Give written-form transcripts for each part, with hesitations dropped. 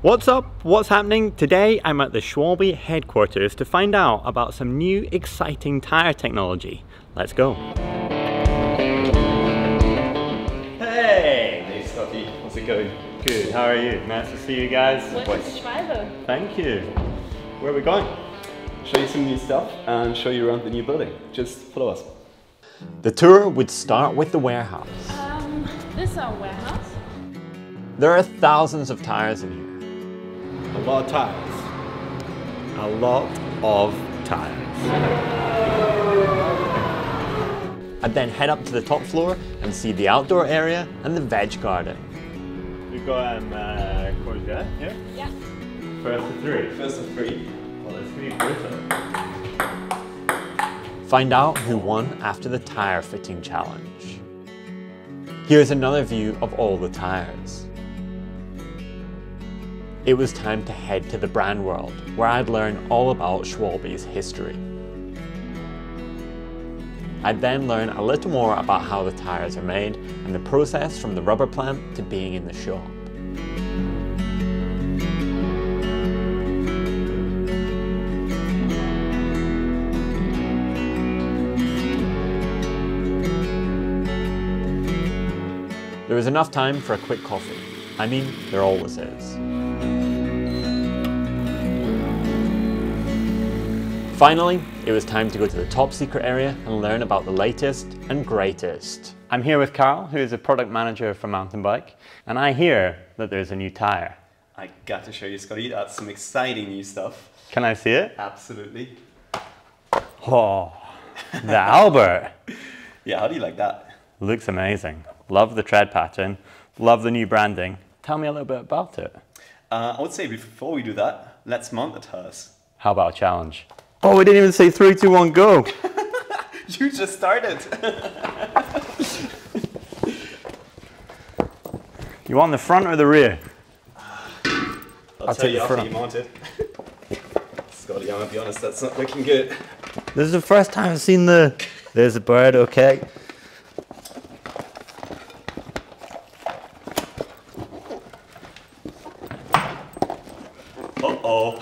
What's up? What's happening? Today I'm at the Schwalbe headquarters to find out about some new exciting tyre technology. Let's go. Hey! Hey Scotty, how's it going? Good, how are you? Nice to see you guys. Welcome to Schwalbe. Thank you. Where are we going? Show you some new stuff and show you around the new building. Just follow us. The tour would start with the warehouse. This is our warehouse. There are thousands of tyres in here. A lot of tires. A lot of tyres. I'd then head up to the top floor and see the outdoor area and the veg garden. We've got courgette here? Yeah. First of three. First of three. Well, let's see first. Find out who won after the tyre fitting challenge. Here's another view of all the tyres. It was time to head to the brand world, where I'd learn all about Schwalbe's history. I'd then learn a little more about how the tyres are made and the process from the rubber plant to being in the shop. There was enough time for a quick coffee. I mean, there always is. Finally, it was time to go to the top secret area and learn about the latest and greatest. I'm here with Carl, who is a product manager for Mountain Bike, and I hear that there's a new tyre. I got to show you, Scotty. That's some exciting new stuff. Can I see it? Absolutely. Oh, the Albert. Yeah, how do you like that? Looks amazing. Love the tread pattern. Love the new branding. Tell me a little bit about it. I would say before we do that, let's mount the tires. How about a challenge? Oh, we didn't even say 3, 2, 1, go. You just started. You want the front or the rear? I'll tell you after you mount it. Scotty, I'm gonna be honest, that's not looking good. This is the first time I've seen there's a bird, okay. Uh-oh.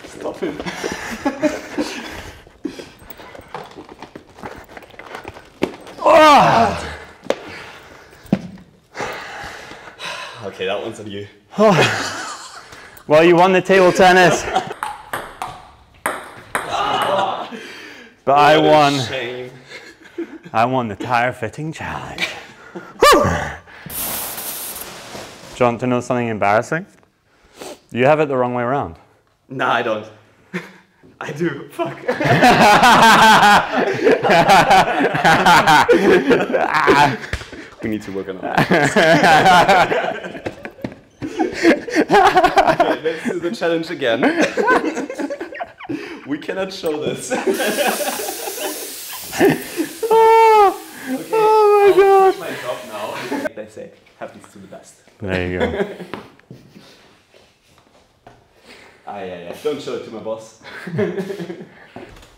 Stop it. Oh! Okay, that one's on you. Oh. Well, you won the table tennis. But I won. Shame. I won the tyre fitting challenge. Do you want to know something embarrassing? You have it the wrong way around. Nah, I don't. I do. Fuck. We need to work on that. Okay, let's do the challenge again. We cannot show this. Oh, Okay, oh my God. I'll finish my job now. They say, happens to the best. There you go. Yeah. Don't show it to my boss.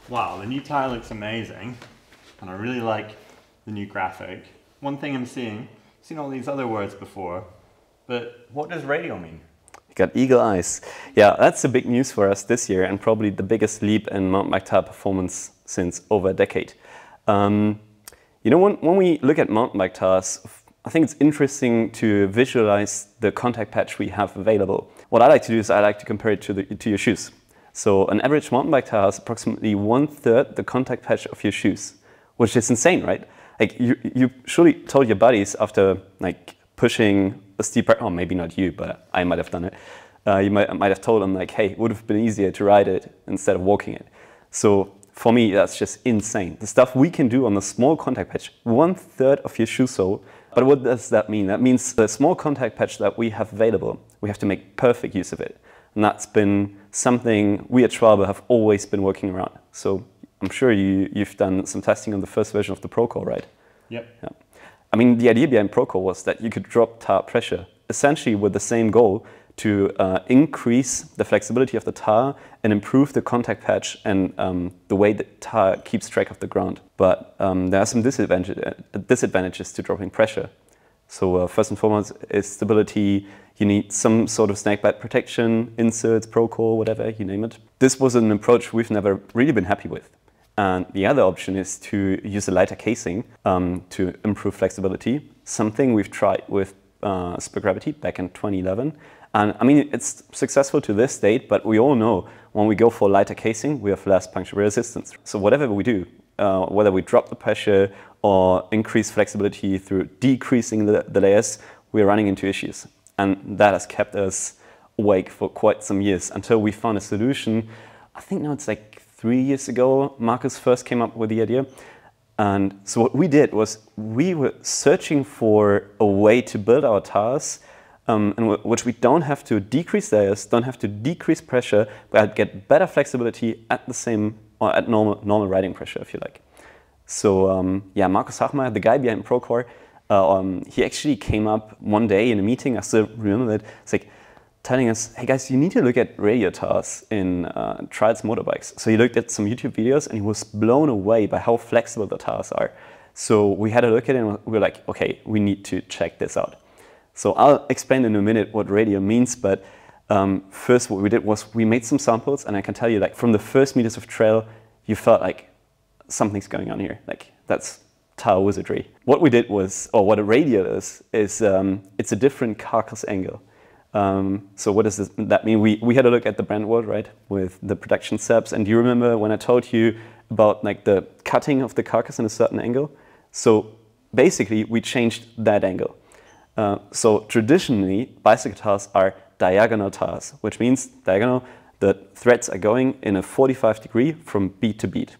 Wow, the new tyre looks amazing. And I really like the new graphic. One thing I'm seeing, I've seen all these other words before, but what does radial mean? You got eagle eyes. Yeah, that's the big news for us this year and probably the biggest leap in mountain bike tyre performance since over a decade. You know, when we look at mountain bike tyres, I think it's interesting to visualize the contact patch we have available. What I like to do is I like to compare it to your shoes. So an average mountain bike tyre has approximately 1/3 the contact patch of your shoes, which is insane, right? Like you surely told your buddies after like pushing a steep, oh maybe not you, but I might have done it. You might have told them like, hey, it would have been easier to ride it instead of walking it. So for me, that's just insane. The stuff we can do on the small contact patch, 1/3 of your shoe sole. But what does that mean? That means the small contact patch that we have available, we have to make perfect use of it. And that's been something we at Schwalbe have always been working around. So I'm sure you've done some testing on the first version of the Procore, right? Yep. Yeah. I mean, the idea behind Procore was that you could drop tire pressure essentially with the same goal to increase the flexibility of the tire and improve the contact patch and the way the tire keeps track of the ground. But there are some disadvantages to dropping pressure. So first and foremost is stability. You need some sort of snake bite protection, inserts, Procore, whatever, you name it. This was an approach we've never really been happy with. And the other option is to use a lighter casing to improve flexibility, something we've tried with Super Gravity back in 2011. And I mean, it's successful to this date, but we all know when we go for lighter casing, we have less puncture resistance. So whatever we do, whether we drop the pressure or increase flexibility through decreasing the layers, we're running into issues. And that has kept us awake for quite some years until we found a solution. I think now it's like 3 years ago, Marcus first came up with the idea. And so what we did was we were searching for a way to build our tires in which we don't have to decrease layers, don't have to decrease pressure, but get better flexibility at the same, or at normal riding pressure, if you like. So yeah, Markus Hachmeier, the guy behind Procore, he actually came up one day in a meeting, I still remember it, it's like telling us, hey guys, you need to look at radial tires in trials motorbikes. So he looked at some YouTube videos and he was blown away by how flexible the tires are. So we had a look at it and we were like, okay, we need to check this out. So I'll explain in a minute what radial means, but first what we did was we made some samples, and I can tell you, like, from the first meters of trail, you felt like something's going on here. Like, that's tire wizardry. What we did was, or what a radial is it's a different carcass angle. So what does that mean? We had a look at the brand world, right, with the production steps, and do you remember when I told you about like the cutting of the carcass in a certain angle? So basically we changed that angle. So traditionally, bicycle tires are diagonal tires, which means diagonal, the threads are going in a 45 degree from bead to bead.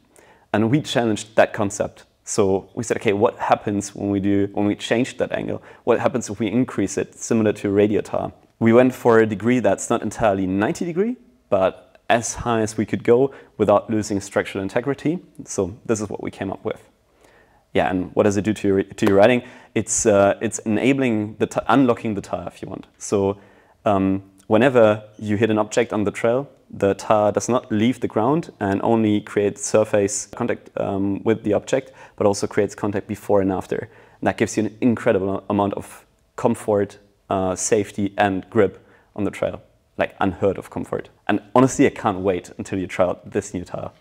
And we challenged that concept. So we said, okay, what happens when we change that angle? What happens if we increase it, similar to a radial tire? We went for a degree that's not entirely 90 degree, but as high as we could go without losing structural integrity. So this is what we came up with. Yeah, and what does it do to your riding? It's enabling unlocking the tire, if you want. So whenever you hit an object on the trail, the tire does not leave the ground and only creates surface contact with the object, but also creates contact before and after. And that gives you an incredible amount of comfort, safety, and grip on the trail, like unheard of comfort. And honestly, I can't wait until you try out this new tire.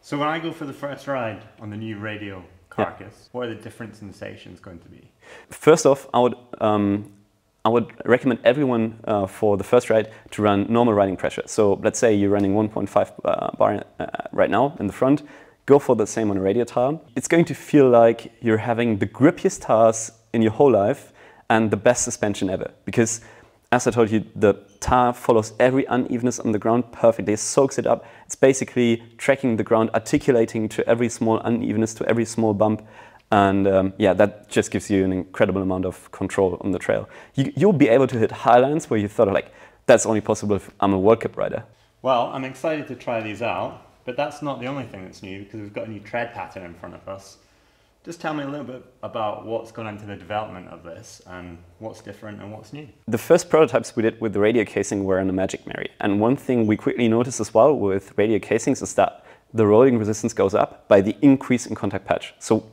So when I go for the first ride on the new radial carcass, what are the different sensations going to be? First off, I would recommend everyone for the first ride to run normal riding pressure. So let's say you're running 1.5 bar right now in the front, go for the same on a radial tire. It's going to feel like you're having the grippiest tires in your whole life and the best suspension ever. Because as I told you, the tire follows every unevenness on the ground perfectly, soaks it up. It's basically tracking the ground, articulating to every small unevenness, to every small bump. And yeah, that just gives you an incredible amount of control on the trail. You'll be able to hit highlines where you thought, like, that's only possible if I'm a World Cup rider. Well, I'm excited to try these out, but that's not the only thing that's new, because we've got a new tread pattern in front of us. Just tell me a little bit about what's gone into the development of this and what's different and what's new. The first prototypes we did with the radial casing were on the Magic Mary. And one thing we quickly noticed as well with radial casings is that the rolling resistance goes up by the increase in contact patch. So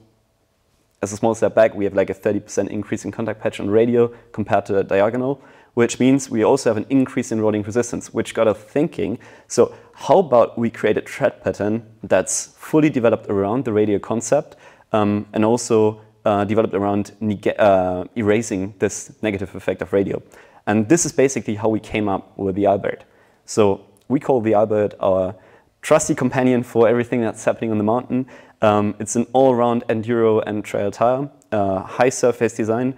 as a small step back, we have like a 30% increase in contact patch on radial compared to the diagonal, which means we also have an increase in rolling resistance, which got us thinking, so how about we create a tread pattern that's fully developed around the radial concept, and also developed around erasing this negative effect of radial. And this is basically how we came up with the Albert. So we call the Albert our trusty companion for everything that's happening on the mountain. It's an all-round enduro and trail tire, high surface design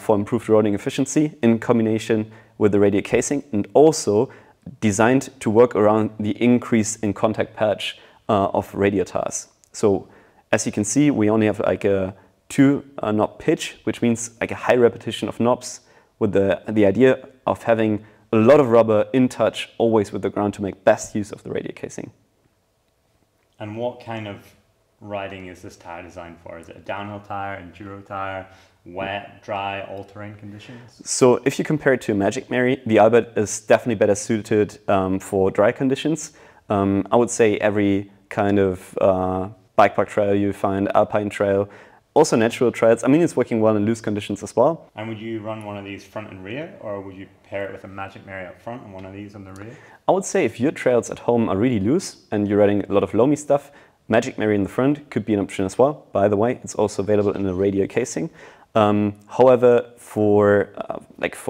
for improved rolling efficiency in combination with the radial casing, and also designed to work around the increase in contact patch of radial tires. So as you can see, we only have like a 2-knob pitch, which means like a high repetition of knobs, with the idea of having a lot of rubber in touch always with the ground to make best use of the radial casing. And what kind of riding is this tire designed for? Is it a downhill tire, enduro tire, wet, dry, all-terrain conditions? So if you compare it to a Magic Mary, the Albert is definitely better suited for dry conditions. I would say every kind of bike park trail you find, alpine trail, also natural trails. I mean, it's working well in loose conditions as well. And would you run one of these front and rear, or would you pair it with a Magic Mary up front and one of these on the rear? I would say if your trails at home are really loose and you're riding a lot of loamy stuff, Magic Mary in the front could be an option as well. By the way, it's also available in a radial casing. However, for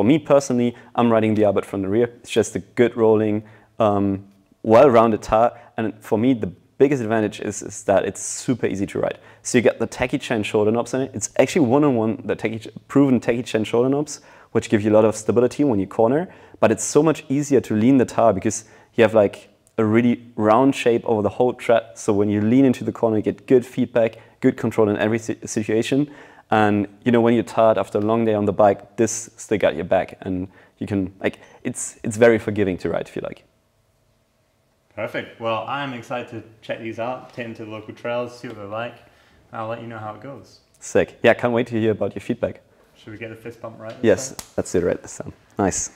me personally, I'm riding the Albert from the rear. It's just a good rolling, well-rounded tire, and for me the biggest advantage is that it's super easy to ride. So you get the tacky chain shoulder knobs in it. It's actually one-on-one the proven tacky chain shoulder knobs, which give you a lot of stability when you corner, but it's so much easier to lean the tire because you have like a really round shape over the whole tread. So when you lean into the corner, you get good feedback, good control in every situation. And you know, when you're tired after a long day on the bike, this still got your back, and you can it's very forgiving to ride if you like. Perfect. Well, I'm excited to check these out, take them to the local trails, see what they're like. I'll let you know how it goes. Sick. Yeah, can't wait to hear about your feedback. Should we get the fist bump right? Yes, let's do it right this time. Nice.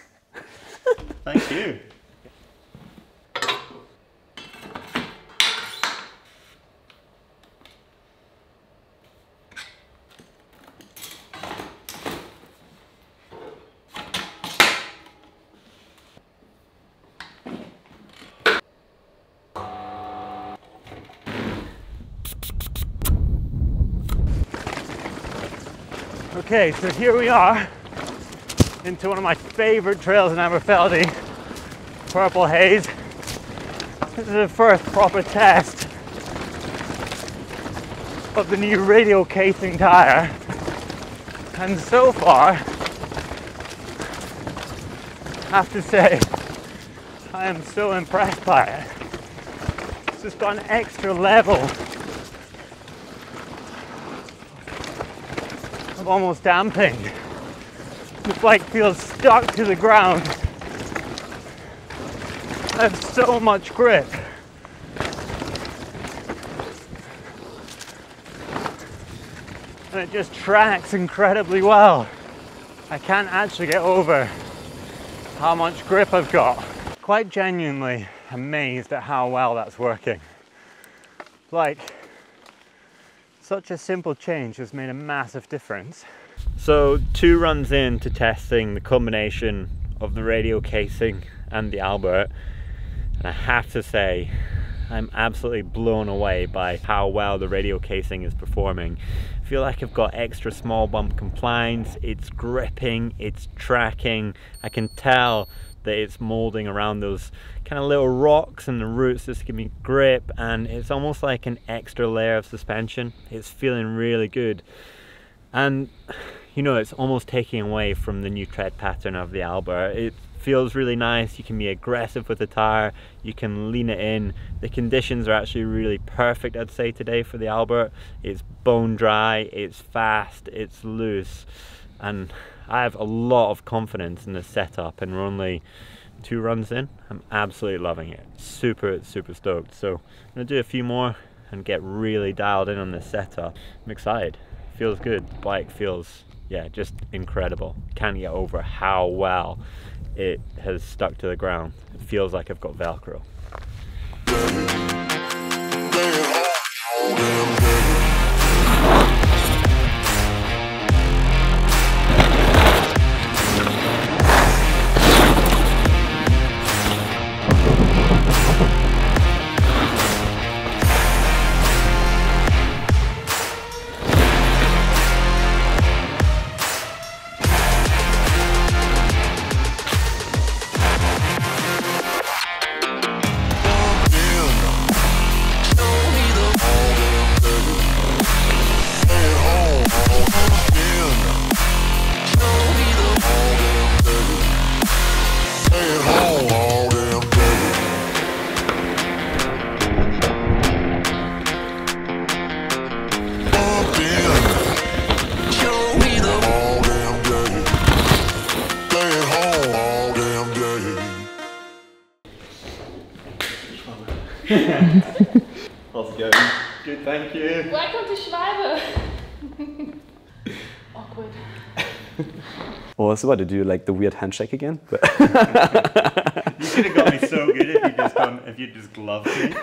Thank you. Okay, so here we are into one of my favorite trails in Aberfeldy, Purple Haze. This is the first proper test of the new radial casing tire, and so far I have to say I am so impressed by it. It's just got an extra level of almost damping. The bike feels stuck to the ground. I have so much grip. And it just tracks incredibly well. I can't actually get over how much grip I've got. Quite genuinely amazed at how well that's working. Like, such a simple change has made a massive difference. So 2 runs into testing the combination of the radial casing and the Albert, and I have to say I'm absolutely blown away by how well the radial casing is performing. I feel like I've got extra small bump compliance, it's gripping, it's tracking. I can tell that it's molding around those kind of little rocks and the roots just give me grip, and it's almost like an extra layer of suspension. It's feeling really good, and you know, it's almost taking away from the new tread pattern of the Albert. It feels really nice. You can be aggressive with the tire, you can lean it in. The conditions are actually really perfect, I'd say, today for the Albert. It's bone dry, it's fast, it's loose, and I have a lot of confidence in this setup, and we're only 2 runs in. I'm absolutely loving it. Super stoked. So I'm gonna do a few more and get really dialed in on this setup. I'm excited. Feels good. The bike feels, yeah, just incredible. Can't get over how well it has stuck to the ground. It feels like I've got Velcro. How's it going? Good, thank you. Welcome to Schwalbe. Awkward. Well, I was about to do like the weird handshake again, but you could have got me so good if you just gloved me.